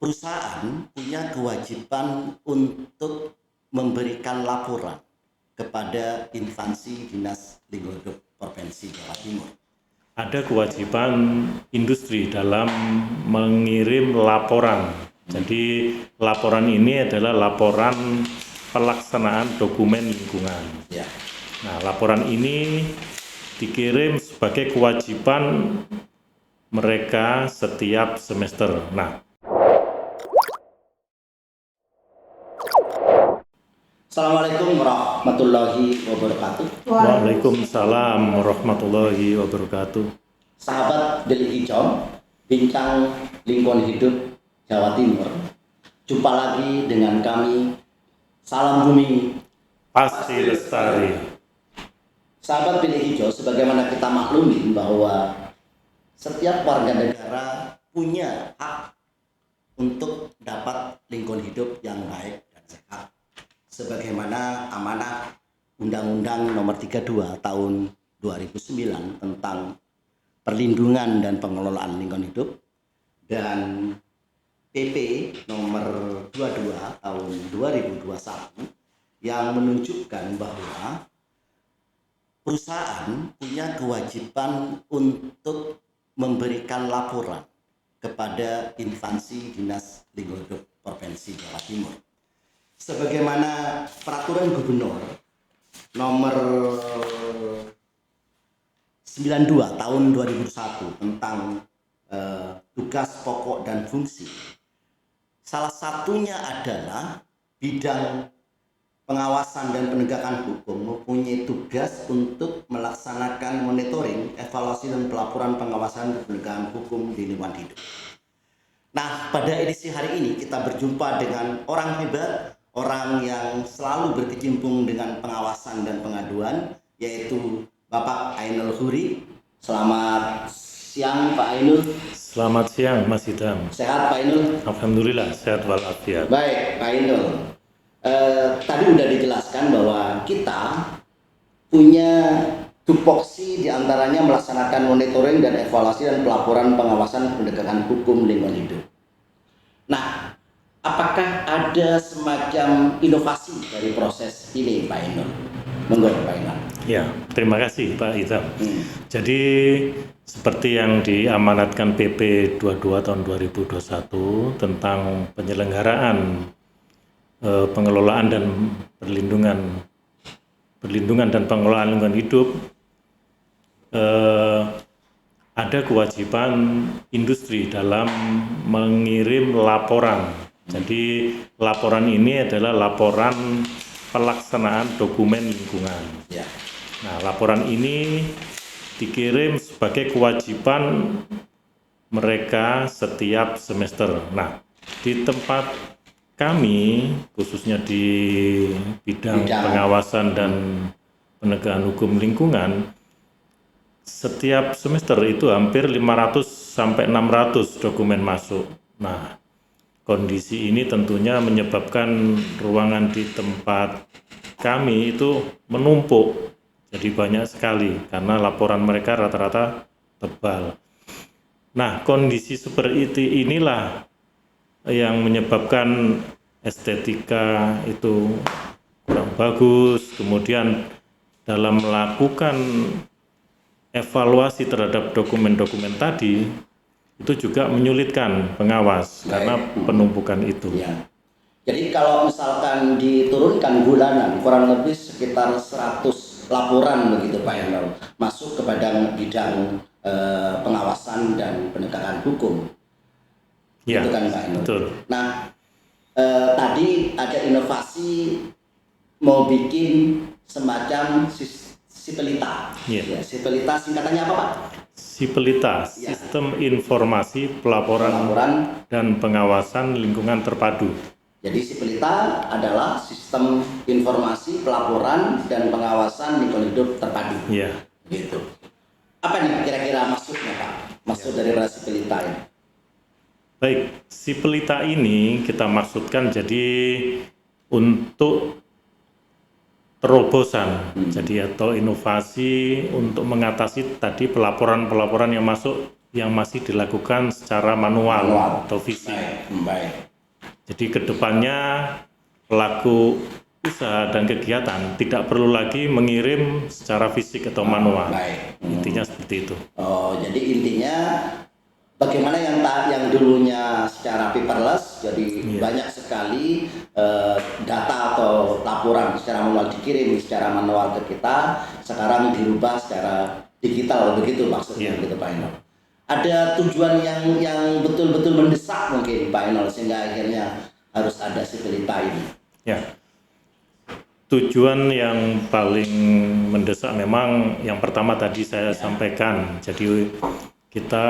perusahaan punya kewajiban untuk memberikan laporan kepada instansi Dinas Lingkungan Hidup Provinsi Jawa Timur. Ada kewajiban industri dalam mengirim laporan. Jadi laporan ini adalah laporan pelaksanaan dokumen lingkungan. Ya. Nah, laporan ini dikirim sebagai kewajiban mereka setiap semester. Nah, Assalamualaikum warahmatullahi wabarakatuh. Waalaikumsalam warahmatullahi wabarakatuh. Sahabat Delik Hijau, Bincang Lingkungan Hidup Jawa Timur. Jumpa lagi dengan kami, Salam Bumi Pasti Lestari. Sahabat Delik Hijau, sebagaimana kita maklumin bahwa setiap warga negara punya hak untuk dapat lingkungan hidup yang baik dan sehat, sebagaimana amanah Undang-Undang Nomor 32 Tahun 2009 tentang perlindungan dan pengelolaan lingkungan hidup dan PP Nomor 22 Tahun 2021 yang menunjukkan bahwa perusahaan punya kewajiban untuk memberikan laporan kepada instansi Dinas Lingkungan Hidup Provinsi Jawa Timur. Sebagaimana Peraturan Gubernur Nomor 92 Tahun 2001 tentang tugas pokok dan fungsi. Salah satunya adalah bidang pengawasan dan penegakan hukum mempunyai tugas untuk melaksanakan monitoring, evaluasi dan pelaporan pengawasan dan penegakan hukum di lingkungan hidup. Nah, pada edisi hari ini kita berjumpa dengan orang hebat, orang yang selalu berkecimpung dengan pengawasan dan pengaduan, yaitu Bapak Ainul Huri. Selamat siang Pak Ainul. Selamat siang Mas Idam. Sehat Pak Ainul? Alhamdulillah sehat walafiat. Baik Pak Ainul. Tadi sudah dijelaskan bahwa kita punya tupoksi diantaranya melaksanakan monitoring dan evaluasi dan pelaporan pengawasan penegakan hukum lingkungan hidup. Nah, apakah ada semacam inovasi dari proses ini Pak Ainul? Monggo Pak Ainul. Ya, terima kasih Pak Idam. Jadi seperti yang diamanatkan PP 22 tahun 2021 tentang penyelenggaraan pengelolaan dan perlindungan dan pengelolaan lingkungan hidup, ada kewajiban industri dalam mengirim laporan. Jadi laporan ini adalah laporan pelaksanaan dokumen lingkungan. Ya. Nah, laporan ini dikirim sebagai kewajiban mereka setiap semester. Nah, di tempat kami, khususnya di bidang pengawasan dan penegakan hukum lingkungan, setiap semester itu hampir 500 sampai 600 dokumen masuk. Nah, kondisi ini tentunya menyebabkan ruangan di tempat kami itu menumpuk. Jadi banyak sekali karena laporan mereka rata-rata tebal. Nah, kondisi seperti inilah yang menyebabkan estetika itu kurang bagus. Kemudian dalam melakukan evaluasi terhadap dokumen-dokumen tadi itu juga menyulitkan pengawas karena penumpukan itu. Ya. Jadi kalau misalkan diturunkan bulanan kurang lebih sekitar 100 laporan begitu Pak Ainul masuk kepada bidang pengawasan dan penegakan hukum. Ya, itu kan Pak Ainul. Betul. Nah, tadi ada inovasi mau bikin semacam Sipelita. Ya. Ya, Sipelita singkatannya apa Pak? Sipelita, Ya. Sistem Informasi Pelaporan dan Pengawasan Lingkungan Terpadu. Jadi Sipelita adalah sistem informasi pelaporan dan pengawasan lingkungan hidup terpadu. Ya. Gitu. Apa nih kira-kira maksudnya Pak? Maksud dari Sipelita ini? Baik, Sipelita ini kita maksudkan jadi untuk terobosan, jadi atau inovasi untuk mengatasi tadi pelaporan-pelaporan yang masuk yang masih dilakukan secara manual atau fisik. Baik. Jadi kedepannya pelaku usaha dan kegiatan tidak perlu lagi mengirim secara fisik atau manual. Baik. Intinya seperti itu. Oh, jadi intinya bagaimana yang dulunya secara paperless, jadi banyak sekali data atau laporan secara manual dikirim secara manual ke kita, sekarang dirubah secara digital, begitu maksudnya, gitu Pak Enol. Ada tujuan yang betul-betul mendesak mungkin Pak Enol sehingga akhirnya harus ada Sipilita ini. Ya, tujuan yang paling mendesak memang yang pertama tadi saya sampaikan. Jadi kita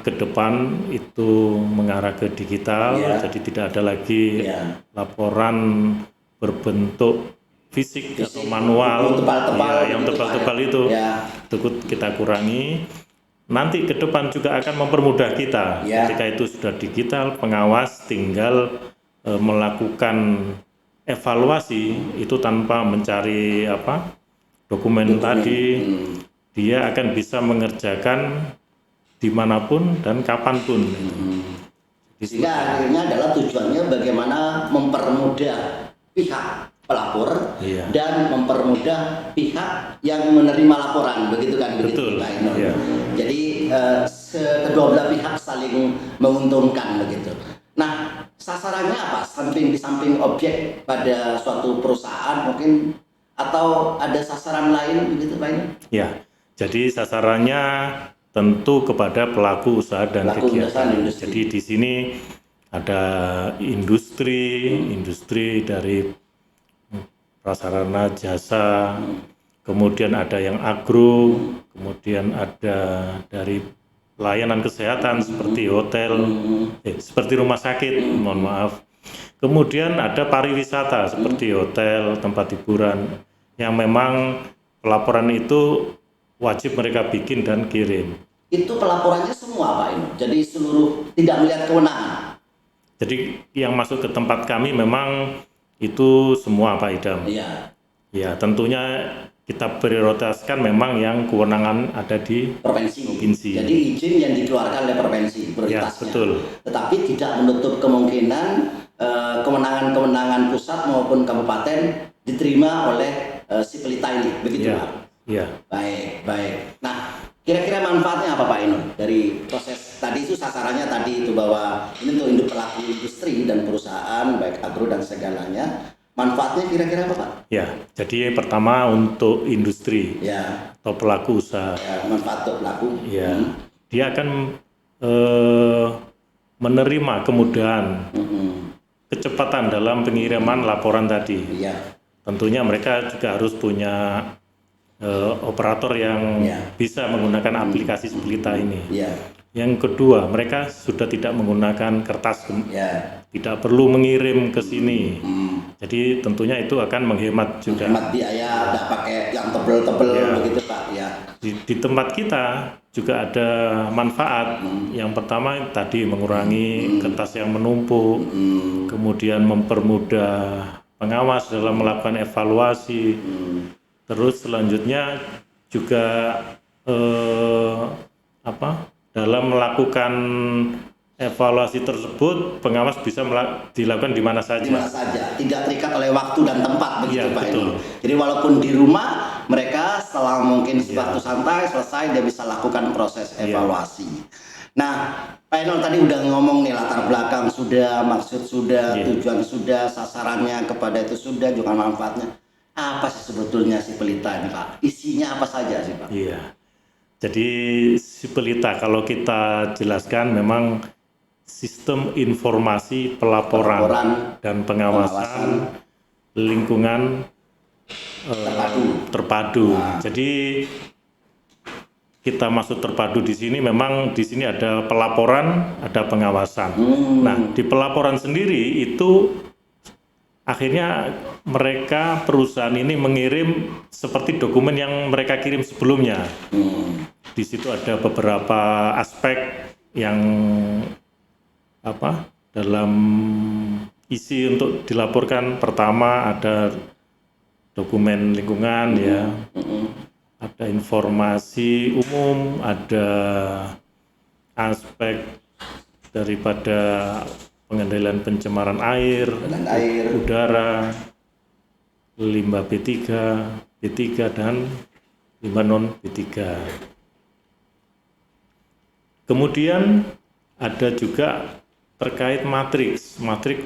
ke depan itu mengarah ke digital, jadi tidak ada lagi laporan berbentuk fisik atau manual yang tebal-tebal itu kita kurangi. Nanti ke depan juga akan mempermudah kita ketika itu sudah digital, pengawas tinggal melakukan evaluasi itu tanpa mencari dokumen tadi, dia akan bisa mengerjakan dimanapun dan kapanpun. Sehingga akhirnya adalah tujuannya bagaimana mempermudah pihak pelapor dan mempermudah pihak yang menerima laporan, begitu kan? Betul. Begitu, jadi kedua belah pihak saling menguntungkan, begitu. Nah, sasarannya apa? Di samping objek pada suatu perusahaan mungkin, atau ada sasaran lain, begitu Pak ini? Ya, jadi sasarannya tentu kepada pelaku usaha dan kegiatan. Jadi di sini ada industri dari prasarana jasa, kemudian ada yang agro, kemudian ada dari layanan kesehatan seperti hotel, seperti rumah sakit, mohon maaf. Kemudian ada pariwisata seperti hotel, tempat hiburan, yang memang pelaporan itu wajib mereka bikin dan kirim. Itu pelaporannya semua Pak Ino? Jadi seluruh, tidak melihat kewenangan? Jadi yang masuk ke tempat kami memang itu semua Pak Idam. Iya. Ya, tentunya kita prioritaskan memang yang kewenangan ada di provinsi. Jadi izin yang dikeluarkan oleh provinsi prioritasnya. Ya, betul. Tetapi tidak menutup kemungkinan kewenangan pusat maupun kabupaten diterima oleh Sipilita ini, begitu Pak? Iya. Baik. Nah, kira-kira manfaatnya apa Pak Ino dari proses tadi itu? Sasarannya tadi itu bahwa ini untuk pelaku industri dan perusahaan baik agro dan segalanya. Manfaatnya kira-kira apa Pak? Ya, jadi pertama untuk industri atau pelaku usaha. Manfaat untuk pelaku. Dia akan menerima kemudahan, kecepatan dalam pengiriman laporan tadi. Tentunya mereka juga harus punya operator yang bisa menggunakan aplikasi Sipilita ini. Yang kedua, mereka sudah tidak menggunakan kertas, tidak perlu mengirim ke sini. Jadi tentunya itu akan menghemat juga. Menghemat biaya, tidak pakai yang tebel-tebel begitu Pak. Di tempat kita juga ada manfaat. Yang pertama tadi mengurangi kertas yang menumpuk, kemudian mempermudah pengawas dalam melakukan evaluasi. Terus selanjutnya juga dalam melakukan evaluasi tersebut, pengawas bisa dilakukan di mana saja. Tidak terikat oleh waktu dan tempat, begitu Pak Ino. Jadi walaupun di rumah, mereka setelah mungkin waktu santai selesai, dia bisa lakukan proses evaluasi. Nah, Pak Ino tadi udah ngomong nih, latar belakang sudah, maksud sudah, tujuan sudah, sasarannya kepada itu sudah, juga manfaatnya. Apa sih sebetulnya Sipilita ini Pak? Isinya apa saja sih Pak? Jadi Sipilita kalau kita jelaskan memang sistem informasi pelaporan dan pengawasan lingkungan terpadu. Jadi kita maksud terpadu di sini memang di sini ada pelaporan, ada pengawasan. Nah, di pelaporan sendiri itu akhirnya mereka perusahaan ini mengirim seperti dokumen yang mereka kirim sebelumnya. Di situ ada beberapa aspek yang dalam isi untuk dilaporkan. Pertama ada dokumen lingkungan, ada informasi umum, ada aspek daripada pengendalian pencemaran air, udara, limbah B3 dan limbah non B3. Kemudian ada juga terkait matriks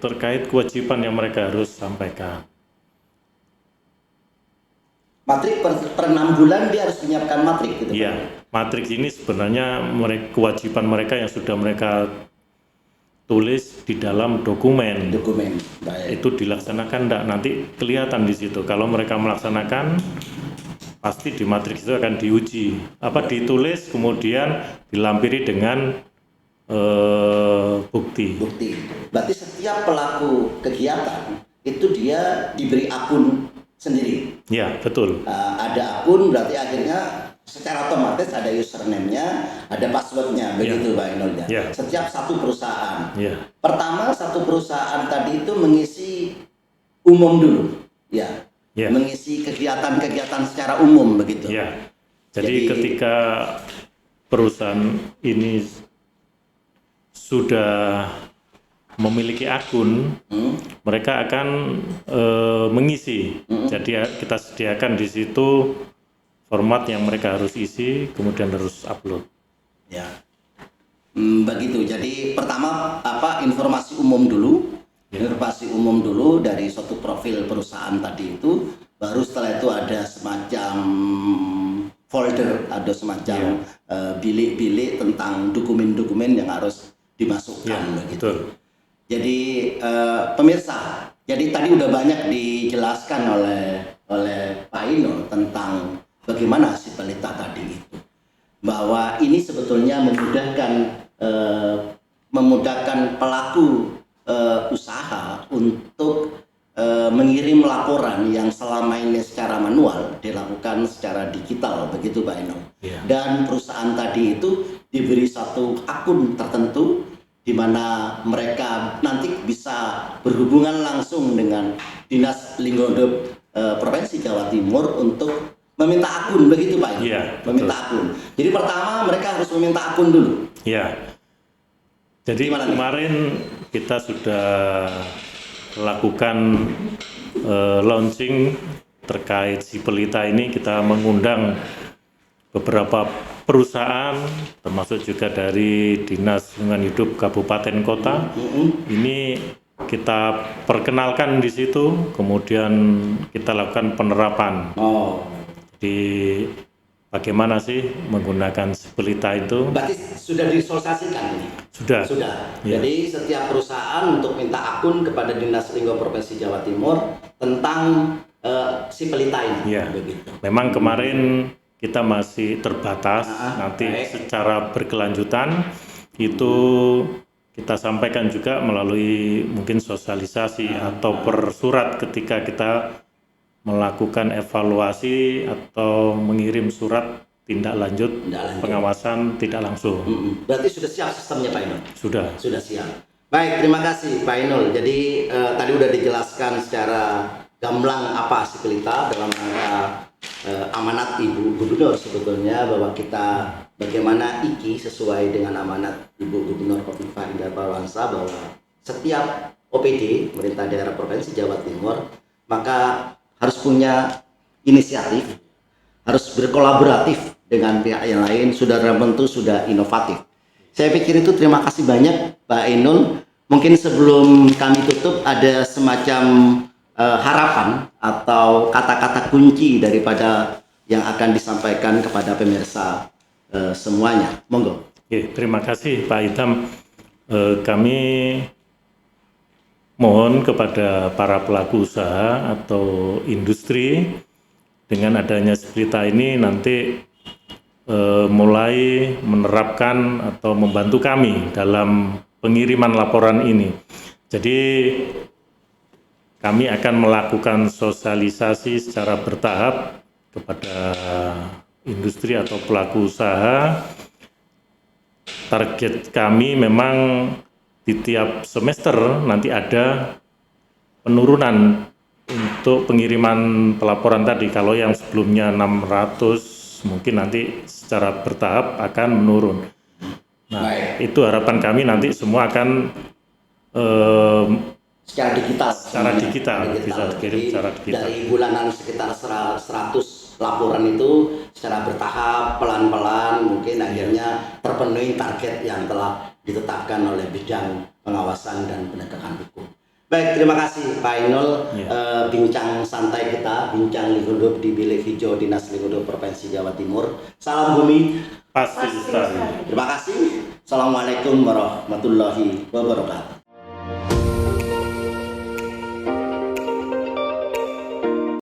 terkait kewajiban yang mereka harus sampaikan. Matrik per 6 bulan dia harus menyiapkan matrik gitu. Iya, matriks ini sebenarnya kewajiban mereka yang sudah mereka tulis di dalam dokumen. Baik. Itu dilaksanakan enggak, nanti kelihatan di situ. Kalau mereka melaksanakan, pasti di matriks itu akan diuji. Ditulis kemudian dilampiri dengan bukti. Berarti setiap pelaku kegiatan itu dia diberi akun sendiri. Ya, betul. Ada akun, berarti akhirnya secara otomatis ada username-nya, ada password-nya, begitu Pak Ainul ya. Ya. Setiap satu perusahaan. Ya. Pertama, satu perusahaan tadi itu mengisi umum dulu, ya. Mengisi kegiatan-kegiatan secara umum begitu. Ya. Jadi ketika perusahaan ini sudah memiliki akun, mereka akan mengisi. Jadi kita sediakan di situ format yang mereka harus isi, kemudian harus upload. Ya, begitu. Jadi pertama informasi umum dulu dari suatu profil perusahaan tadi itu, baru setelah itu ada semacam folder, ada semacam bilik-bilik tentang dokumen-dokumen yang harus dimasukkan begitu. Betul. Jadi pemirsa, jadi tadi udah banyak dijelaskan oleh Pak Ainul tentang bagaimana si pelita tadi itu, bahwa ini sebetulnya memudahkan pelaku usaha untuk mengirim laporan yang selama ini secara manual dilakukan secara digital, begitu Pak Ainul. Dan perusahaan tadi itu diberi satu akun tertentu di mana mereka nanti bisa berhubungan langsung dengan Dinas Lingkungan Hidup Provinsi Jawa Timur untuk meminta akun, begitu Pak? Iya, meminta akun. Jadi pertama mereka harus meminta akun dulu. Iya. Jadi kemarin kita sudah lakukan launching terkait si pelita ini. Kita mengundang beberapa perusahaan, termasuk juga dari Dinas Lingkungan Hidup Kabupaten Kota. Ini kita perkenalkan di situ, kemudian kita lakukan penerapan. Di bagaimana sih menggunakan si pelita itu? Berarti sudah disosialisasikan ini? Sudah. Ya. Jadi setiap perusahaan untuk minta akun kepada Dinas Lingkungan Provinsi Jawa Timur tentang si pelita ini. Ya. Begitu. Memang kemarin kita masih terbatas, nanti secara berkelanjutan itu kita sampaikan juga melalui mungkin sosialisasi atau per surat ketika kita melakukan evaluasi atau mengirim surat tindak lanjut pengawasan tidak langsung. Berarti sudah siap sistemnya Pak Ainul? Sudah siap. Baik, terima kasih Pak Ainul. Jadi tadi udah dijelaskan secara gamblang apa si pelita dalam rangka amanat Ibu Gubernur sebetulnya, bahwa kita bagaimana IKI sesuai dengan amanat Ibu Gubernur Khofifah Indar Parawansa, bahwa setiap OPD pemerintah daerah Provinsi Jawa Timur maka harus punya inisiatif, harus berkolaboratif dengan pihak yang lain, sudah tentu sudah inovatif. Saya pikir itu. Terima kasih banyak Pak Ainul. Mungkin sebelum kami tutup ada semacam harapan atau kata-kata kunci daripada yang akan disampaikan kepada pemirsa semuanya. Monggo. Terima kasih Pak Idham. Kami mohon kepada para pelaku usaha atau industri, dengan adanya pelita ini nanti mulai menerapkan atau membantu kami dalam pengiriman laporan ini. Jadi kami akan melakukan sosialisasi secara bertahap kepada industri atau pelaku usaha. Target kami memang di tiap semester nanti ada penurunan untuk pengiriman pelaporan tadi. Kalau yang sebelumnya 600 mungkin nanti secara bertahap akan menurun. Nah, Baik. itu harapan kami nanti semua akan Secara digital. secara digital, bisa dikirim Jadi, secara digital. dari bulanan sekitar 100 laporan itu secara bertahap, pelan-pelan, mungkin akhirnya terpenuhi target yang telah ditetapkan oleh bidang pengawasan dan penegakan hukum. Baik, terima kasih Pak Ainul. Bincang santai kita, bincang lingkungan hidup di Bilik Hijau Dinas Lingkungan Hidup Provinsi Jawa Timur. Salam bumi. Pasti sekali. Terima kasih. Assalamualaikum warahmatullahi wabarakatuh.